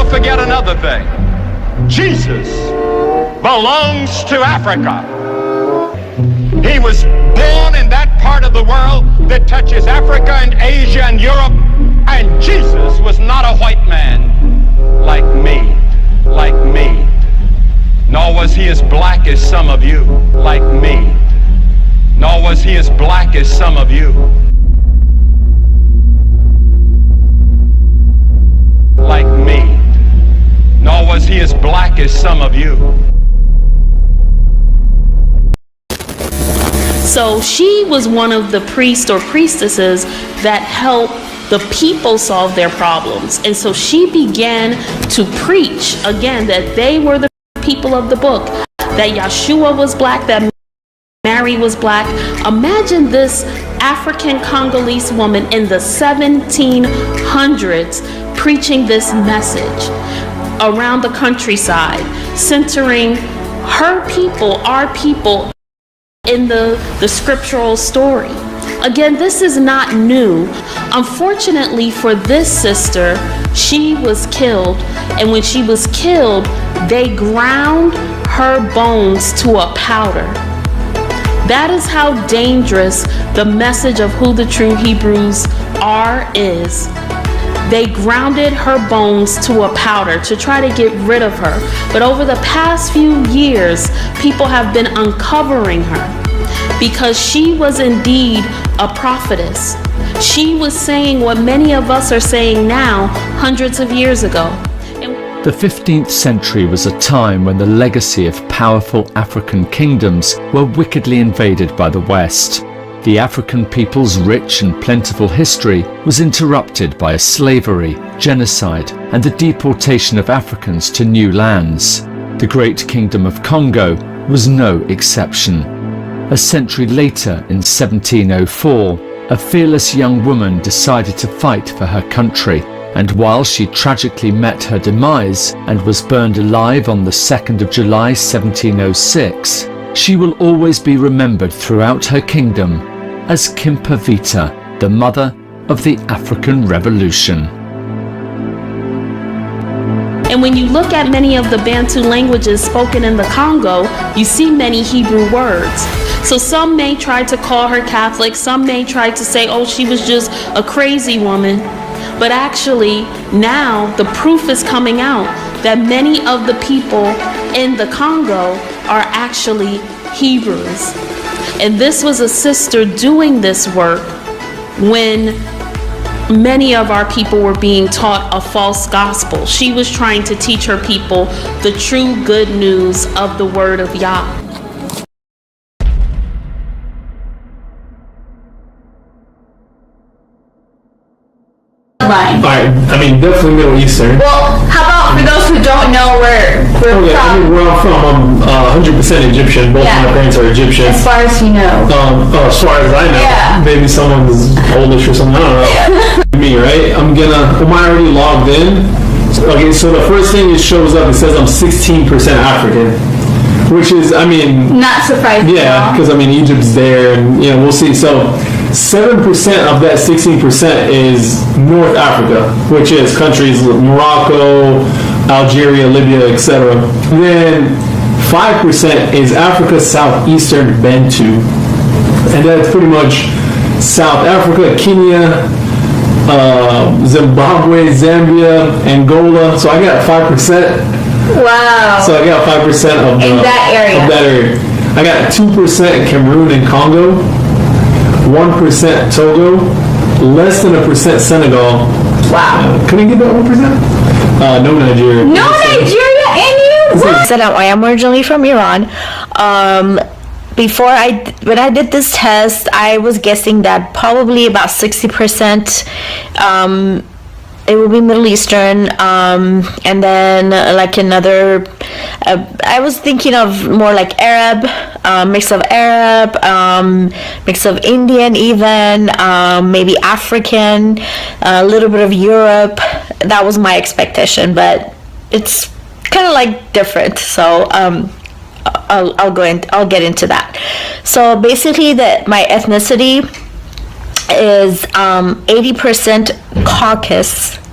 never forget another thing. Jesus belongs to Africa. He was born in that part of the world that touches Africa and Asia and Europe, and Jesus was not a white man like me. Nor was he as black as some of you, like me. Nor was he as black as some of you, like me. Nor was he as black as some of you. So she was one of the priests or priestesses that helped the people solve their problems. And so she began to preach, again, that they were the people of the book, that Yeshua was black, that Mary was black. Imagine this African Congolese woman in the 1700s preaching this message around the countryside, centering her people, our people, in the scriptural story. Again, this is not new. Unfortunately for this sister, she was killed, and when she was killed, they ground her bones to a powder. That is how dangerous the message of who the true Hebrews are is. They grounded her bones to a powder to try to get rid of her. But over the past few years, people have been uncovering her because she was indeed a prophetess. She was saying what many of us are saying now, hundreds of years ago. The 15th century was a time when the legacy of powerful African kingdoms were wickedly invaded by the West. The African people's rich and plentiful history was interrupted by slavery, genocide, and the deportation of Africans to new lands. The Great Kingdom of Congo was no exception. A century later, in 1704, a fearless young woman decided to fight for her country, and while she tragically met her demise and was burned alive on the 2nd of July 1706, she will always be remembered throughout her kingdom as Kimpa Vita, the mother of the African Revolution. And when you look at many of the Bantu languages spoken in the Congo, you see many Hebrew words. So some may try to call her Catholic, some may try to say, oh, she was just a crazy woman. But actually, now the proof is coming out that many of the people in the Congo are actually Hebrews. And this was a sister doing this work when many of our people were being taught a false gospel. She was trying to teach her people the true good news of the word of Yah. Alright, I mean definitely Middle Eastern. Well, how about for those who don't know where we're Okay, I mean, from? where I'm from, I'm 100% Egyptian. Both Yeah. of my parents are Egyptian. As far as you know. As far as I know, Yeah. maybe someone's Polish or something. I don't know. Me, right? Am I already logged in? Okay, so the first thing it shows up, it says I'm 16% African, which is, I mean, Not surprising. yeah, because I mean Egypt's there, and we'll see. So 7% of that 16% is North Africa, which is countries like Morocco, Algeria, Libya, etc. Then 5% is Africa Southeastern Bantu, and that's pretty much South Africa, Kenya, Zimbabwe, Zambia, Angola. So I got 5%. Wow. So I got 5% of In that area. I got 2% Cameroon and Congo, 1% Togo, less than 1% Senegal. Wow. Couldn't get that 1%? No Nigeria. No Nigeria and you? What? So I am originally from Iran. When I did this test, I was guessing that probably about 60% it will be Middle Eastern, and then like another, I was thinking of more like Arab, mix of Arab, mix of Indian even, maybe African, a little bit of Europe. That was my expectation, but it's kind of like different. So I'll get into that. So basically, my ethnicity is 80%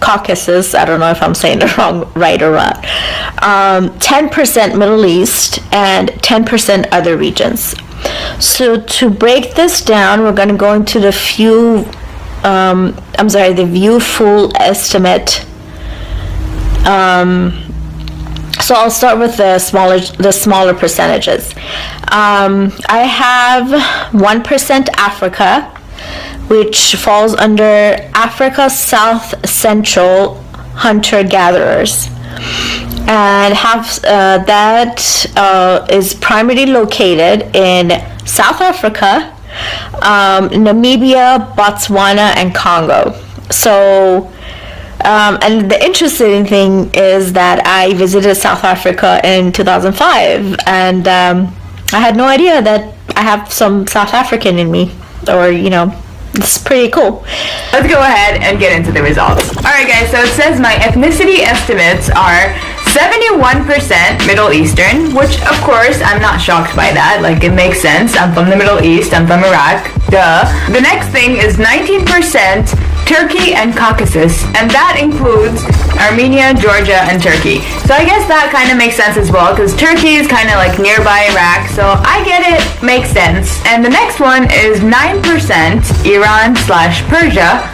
Caucasus. I don't know if I'm saying it right or wrong. 10% Middle East, and 10% other regions. So to break this down, we're going to go into the the view full estimate. So I'll start with the smaller percentages. I have 1% Africa, which falls under Africa South Central hunter-gatherers, and that is primarily located in South Africa, Namibia, Botswana, and Congo. So, and the interesting thing is that I visited South Africa in 2005, and I had no idea that I have some South African in me, or it's pretty cool. Let's go ahead and get into the results. Alright guys, so it says my ethnicity estimates are 71% Middle Eastern, which of course I'm not shocked by that, like it makes sense. I'm from the Middle East, I'm from Iraq, duh. The next thing is 19% Turkey and Caucasus, and that includes Armenia, Georgia, and Turkey. So I guess that kind of makes sense as well, because Turkey is kind of like nearby Iraq, so I get it, makes sense. And the next one is 9% Iran/Persia.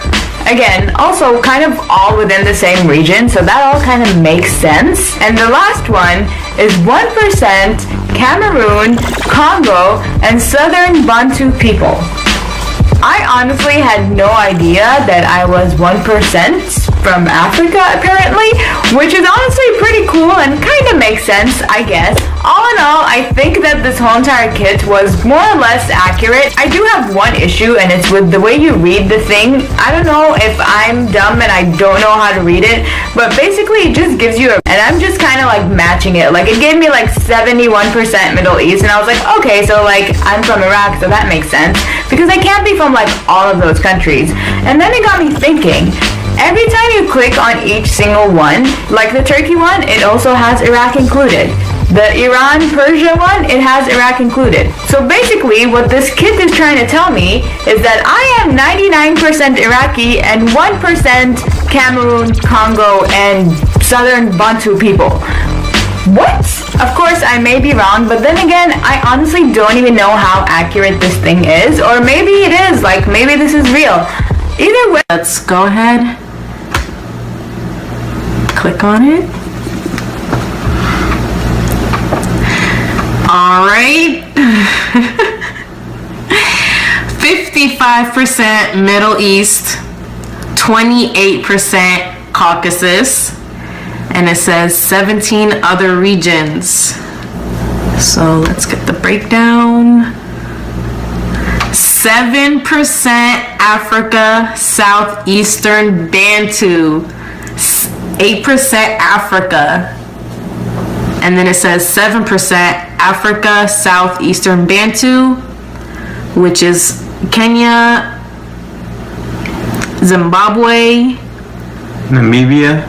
Again, also kind of all within the same region, so that all kind of makes sense. And the last one is 1% Cameroon, Congo, and Southern Bantu people. I honestly had no idea that I was 1% from Africa, apparently, which is honestly pretty cool and kind of makes sense, I guess. All in all, I think that this whole entire kit was more or less accurate. I do have one issue, and it's with the way you read the thing. I don't know if I'm dumb and I don't know how to read it, but basically it just gives you and I'm just kind of like matching it. Like it gave me like 71% Middle East, and I was like, okay, so like I'm from Iraq, so that makes sense, because I can't be from like all of those countries. And then it got me thinking, every time you click on each single one, like the Turkey one, it also has Iraq included. The Iran-Persia one, it has Iraq included. So basically, what this kit is trying to tell me is that I am 99% Iraqi and 1% Cameroon, Congo, and Southern Bantu people. What? Of course, I may be wrong, but then again, I honestly don't even know how accurate this thing is, or maybe it is, like maybe this is real. Either way, let's go ahead, click on it. Alright, 55% Middle East, 28% Caucasus, and it says 17 other regions. So let's get the breakdown. 7% Africa, Southeastern Bantu, 8% Africa, and then it says 7% Africa, Southeastern Bantu, which is Kenya, Zimbabwe, Namibia,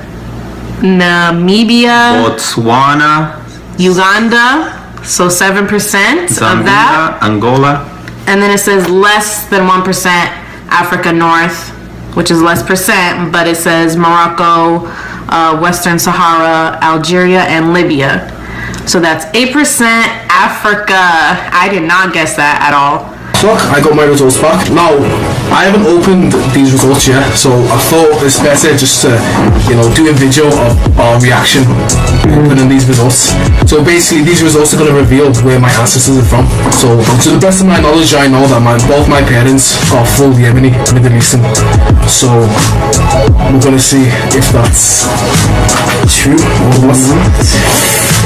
Botswana, Uganda, so 7% Zambia, of that. Angola. And then it says less than 1% Africa North, which is less percent, but it says Morocco, Western Sahara, Algeria, and Libya. So that's 8% Africa. I did not guess that at all. I got my results back. Now, I haven't opened these results yet, so I thought it's better just to, do a video of our reaction opening these results. So basically, these results are going to reveal where my ancestors are from. So, to the best of my knowledge, I know that both my parents are full Yemeni, Middle Eastern. So, we're going to see if that's true or what.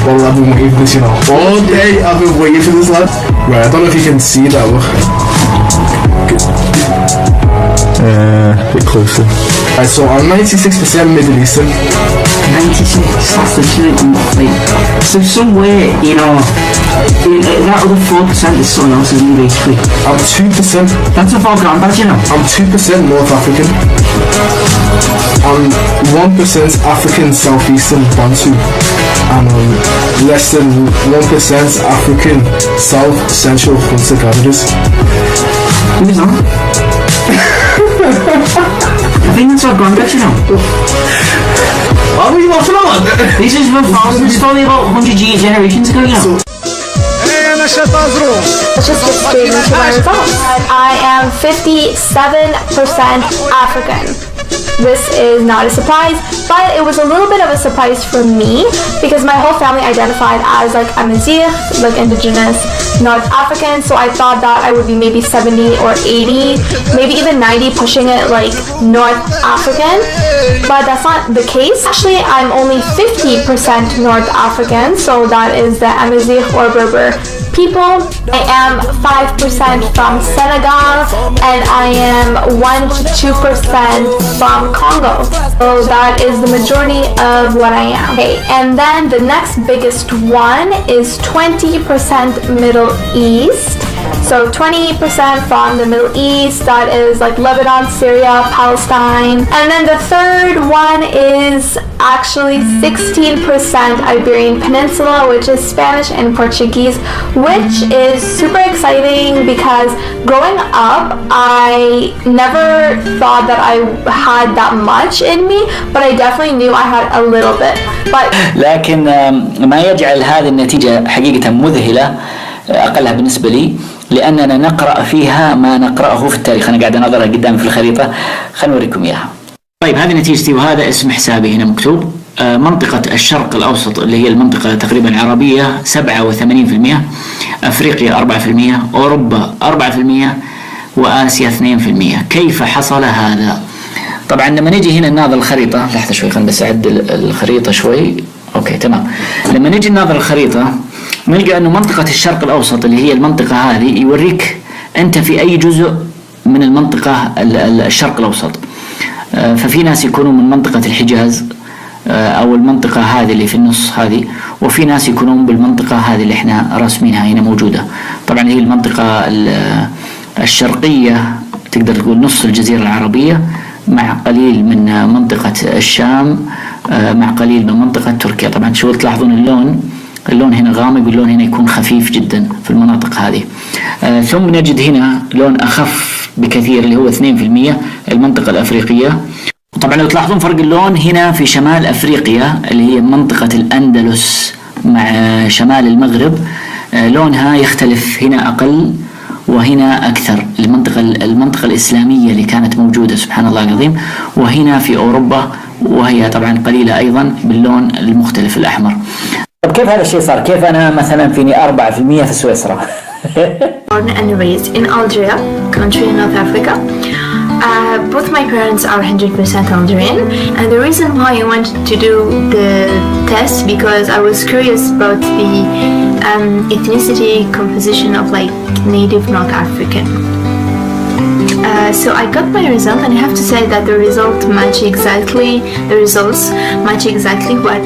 Well, I've been waiting for this, all day I've been waiting for this, lad. Right, I don't know if you can see that, look. A bit closer. Right, so I'm 96% Middle Eastern. 96, that's like, so somewhere, in that other 4% is someone else's new basically. I'm 2%. That's a 4 grand badge, I'm 2% North African. I'm 1% African Southeastern Bantu. And less than 1% African South Central hunter-gatherers. Who's that? I think that's our context, you know. What were you laughing at? This is from thousands, probably about 100 generations ago, you know. Let's just get straight into my results. I am 57% African. This is not a surprise, but it was a little bit of a surprise for me because my whole family identified as like Amazigh, like indigenous North African, so I thought that I would be maybe 70 or 80, maybe even 90, pushing it like North African, but that's not the case. Actually, I'm only 50% North African, so that is the Amazigh or Berber people. I am 5% from Senegal, and I am 1 to 2% from Congo. So that is the majority of what I am. Okay, and then the next biggest one is 20% Middle East. So 20% from the Middle East, that is like Lebanon, Syria, Palestine. And then the third one is actually 16% Iberian Peninsula, which is Spanish and Portuguese, which is super exciting because growing up, I never thought that I had that much in me, but I definitely knew I had a little bit. But لكن ما يجعل هذه النتيجة حقيقة مذهلة أقلها بالنسبة لي لأننا نقرأ فيها ما نقرأه في التاريخ. أنا قاعد أنظرها قدامي في الخريطة، خلينا نوريكم إياها. طيب هذه نتيجتي وهذا اسم حسابي هنا مكتوب. منطقة الشرق الأوسط اللي هي المنطقة تقريبا العربية 87%، أفريقيا 4%، أوروبا 4%، وآسيا 2%. كيف حصل هذا؟ طبعا لما نجي هنا نناظر الخريطة، لحظة شوي خلينا بس أعدل الخريطة شوي. أوكي تمام. لما نجي نناظر الخريطة نلقى أنه منطقة الشرق الأوسط اللي هي المنطقة هذه يوريك أنت في أي جزء من المنطقة الشرق الأوسط. ففي ناس يكونون من منطقة الحجاز أو المنطقة هذه اللي في النص هذه، وفي ناس يكونون بالمنطقة هذه اللي احنا راسمينها هنا موجودة. طبعا هي المنطقة الشرقية، تقدر تقول نص الجزيرة العربية مع قليل من منطقة الشام مع قليل من منطقة تركيا. طبعا شو تلاحظون اللون هنا غامق واللون هنا يكون خفيف جدا في المناطق هذه. ثم نجد هنا لون أخف بكثير اللي هو 2% المنطقة الأفريقية. طبعا لو تلاحظون فرق اللون هنا في شمال أفريقيا اللي هي منطقة الأندلس مع شمال المغرب لونها يختلف، هنا أقل وهنا أكثر. المنطقة الإسلامية اللي كانت موجودة سبحان الله العظيم، وهنا في أوروبا وهي طبعا قليلة أيضا باللون المختلف الأحمر. طب كيف هذا الشيء صار؟ كيف أنا مثلا فيني 4% في سويسرا؟ Born and raised in Algeria, country in North Africa. Both my parents are 100% Algerian, and the reason why I wanted to do the test because I was curious about the ethnicity composition of like native North African. So I got my result, and I have to say that the results match exactly what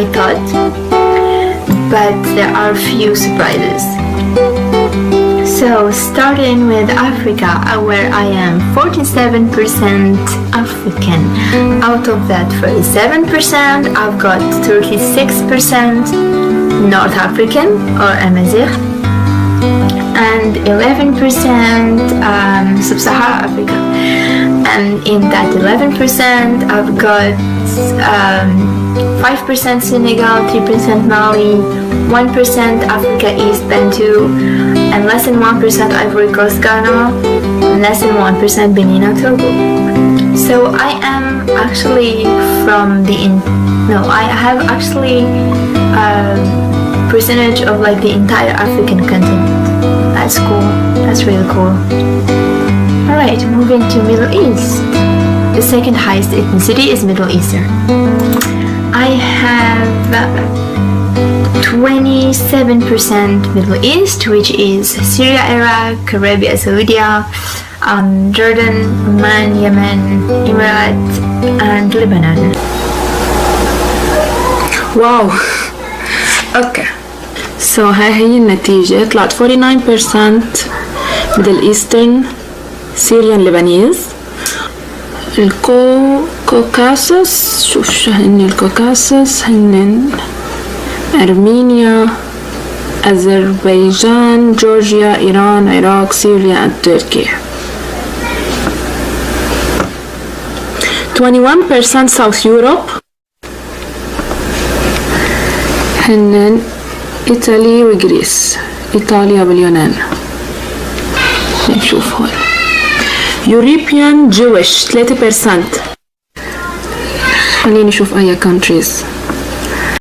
I thought, but there are few surprises. So starting with Africa, where I am 47% African. Out of that 47%, I've got 36% North African or Amazigh, and 11% Sub-Saharan Africa. And in that 11%, I've got 5% Senegal, 3% Mali, 1% Africa East Bantu, and less than 1% Ivory Coast Ghana, and less than 1% Benin and Togo. So I am actually from I have actually percentage of like the entire African continent. That's cool. That's really cool. Alright, moving to Middle East. The second highest ethnicity is Middle Eastern. I have 27% Middle East, which is Syria, Iraq, Arabia Saudi, Jordan, Oman, Yemen, Emirates, and Lebanon. واو اوكي هاي النتيجة طلعت 49% Middle Eastern Syrian Lebanese. الكوكاسوس، شوف شو هن الكوكاسوس، هن أرمينيا، أذربيجان، جورجيا، إيران، عراق، سوريا، تركيا. 21% South Europe هن إيطالي وغريس. إيطاليا واليونان. نشوف هون. European Jewish 3%. خليني نشوف أي countries.